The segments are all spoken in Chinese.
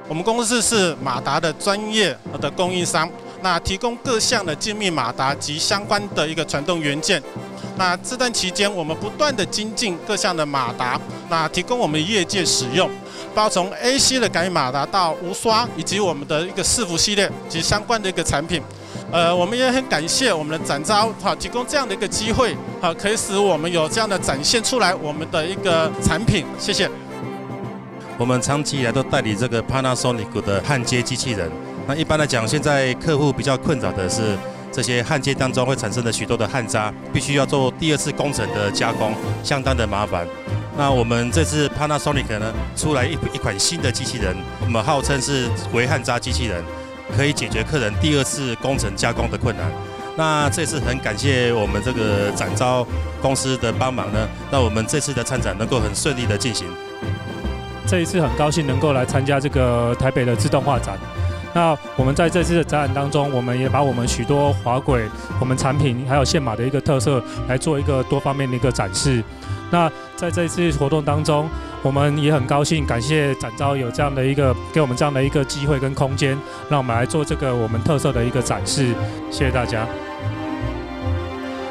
我们公司是马达的专业的供应商，那提供各项的精密马达及相关的一个传动元件。那这段期间，我们不断的精进各项的马达，那提供我们业界使用，包括从 AC 的感应马达到无刷，以及我们的一个伺服系列及相关的一个产品。我们也很感谢我们的展昭提供这样的一个机会，可以使我们有这样的展现出来我们的一个产品。谢谢。我们长期以来都代理这个 Panasonic 的焊接机器人。那一般来讲，现在客户比较困扰的是这些焊接当中会产生的许多的焊渣，必须要做第二次工程的加工，相当的麻烦。那我们这次 Panasonic 呢出来一款新的机器人，我们号称是微焊渣机器人，可以解决客人第二次工程加工的困难。那这次很感谢我们这个展昭公司的帮忙呢，让我们这次的参展能够很顺利的进行。这一次很高兴能够来参加这个台北的自动化展。那我们在这次的展览当中，我们也把我们许多滑轨、我们产品还有线码的一个特色来做一个多方面的一个展示。那在这一次活动当中，我们也很高兴，感谢展昭有这样的一个给我们这样的一个机会跟空间，让我们来做这个我们特色的一个展示。谢谢大家。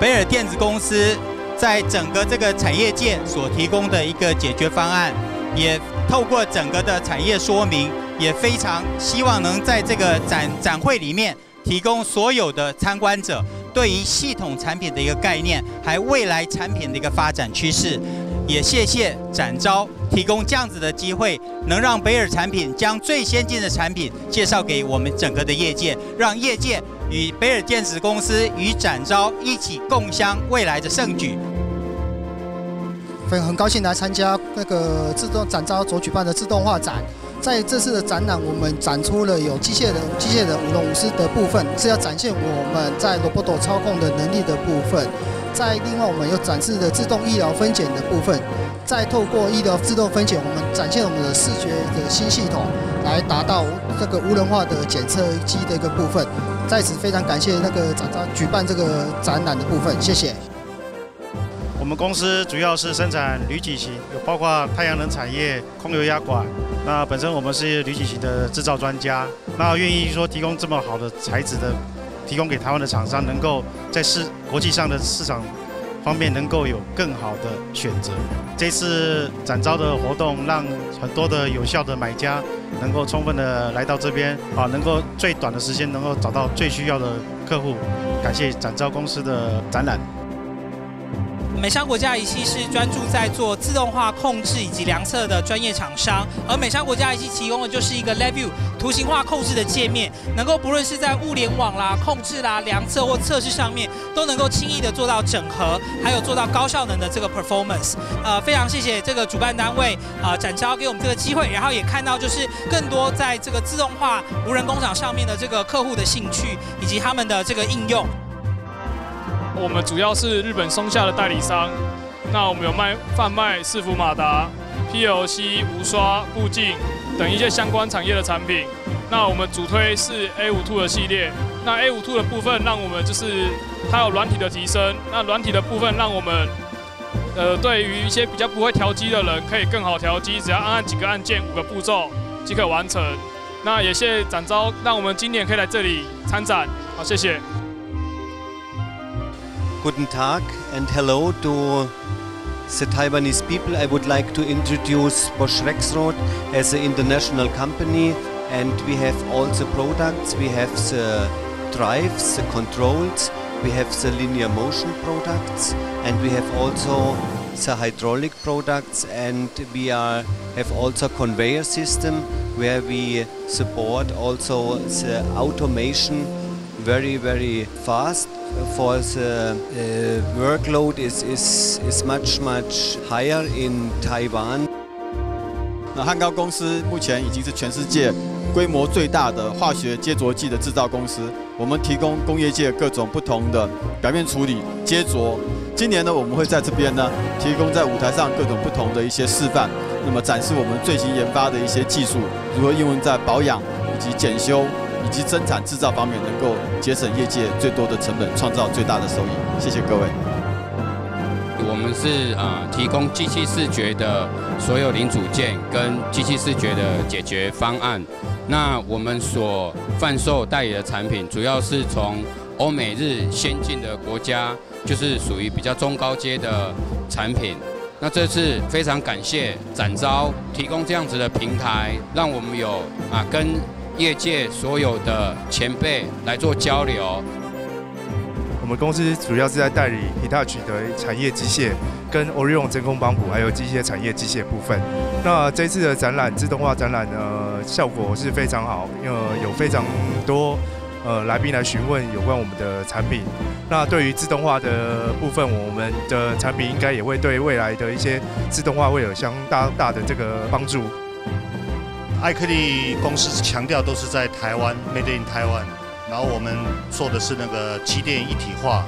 北尔电子公司在整个这个产业界所提供的一个解决方案，也透过整个的产业说明，也非常希望能在这个展会里面提供所有的参观者对于系统产品的一个概念，还未来产品的一个发展趋势。也谢谢展昭提供这样子的机会，能让北尔产品将最先进的产品介绍给我们整个的业界，让业界与北尔电子公司与展昭一起共襄未来的盛举。很高兴来参加那个展昭所举办的自动化展。在这次的展览，我们展出了有机械人舞龙舞狮的部分，是要展现我们在 Roboto 操控的能力的部分。在另外，我们有展示的自动医疗分拣的部分。再透过医疗自动分拣，我们展现我们的视觉的新系统，来达到这个无人化的检测机的一个部分。在此非常感谢那个展昭举办这个展览的部分，谢谢。我们公司主要是生产铝几型，有包括太阳能产业、空油压管。那本身我们是铝几型的制造专家，那愿意说提供这么好的材质的，提供给台湾的厂商，能够在国际上的市场方面能够有更好的选择。这次展昭的活动，让很多的有效的买家能够充分的来到这边能够最短的时间能够找到最需要的客户。感谢展昭公司的展览。美商国家仪器是专注在做自动化控制以及量测的专业厂商，而美商国家仪器提供的就是一个 LabVIEW 图形化控制的界面，能够不论是在物联网啦、控制啦、量测或测试上面，都能够轻易的做到整合，还有做到高效能的这个 performance。非常谢谢这个主办单位展昭给我们这个机会，然后也看到就是更多在这个自动化无人工厂上面的这个客户的兴趣以及他们的这个应用。我们主要是日本松下的代理商，那我们有贩卖伺服马达、PLC、无刷、步进等一些相关产业的产品。那我们主推是 A52 的系列，那 A52 的部分让我们就是它有软体的提升，那软体的部分让我们对于一些比较不会调机的人可以更好调机，只要按几个按键5个步骤即可完成。那也谢谢展昭，让我们今年可以来这里参展，好，谢谢。Guten Tag and hello to the Taiwanese people. I would like to introduce Bosch Rexroth as an international company, and we have all the products. We have the drives, the controls, we have the linear motion products, and we have also the hydraulic products, and we have also conveyor system where we support also the automation very fast. For the workload is much higher in Taiwan. 那汉高公司目前已经是全世界规模最大的化学接着剂的制造公司。我们提供工业界各种不同的表面处理、接着。今年呢，我们会在这边呢提供在舞台上各种不同的一些示范，那么展示我们最新研发的一些技术，如何应用在保养以及检修。以及生产制造方面，能够节省业界最多的成本，创造最大的收益。谢谢各位。我们是提供机器视觉的所有零组件跟机器视觉的解决方案。那我们所贩售代理的产品，主要是从欧美日先进的国家，就是属于比较中高阶的产品。那这次非常感谢展昭提供这样子的平台，让我们有跟业界所有的前辈来做交流。我们公司主要是在代理 Hitachi 的产业机械，跟 Orion 真空帮浦还有机械产业机械部分。那这次的展览自动化展览呢，效果是非常好，有非常多来宾来询问有关我们的产品。那对于自动化的部分，我们的产品应该也会对未来的一些自动化会有相当大的这个帮助。艾克力公司强调都是在台湾 ，Made in Taiwan， 然后我们做的是那个机电一体化。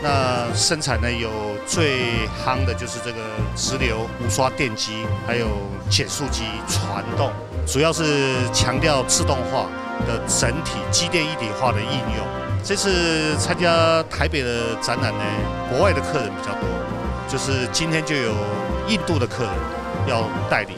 那生产呢有最夯的就是这个直流无刷电机，还有减速机、传动，主要是强调自动化的整体机电一体化的应用。这次参加台北的展览呢，国外的客人比较多，就是今天就有印度的客人要代理。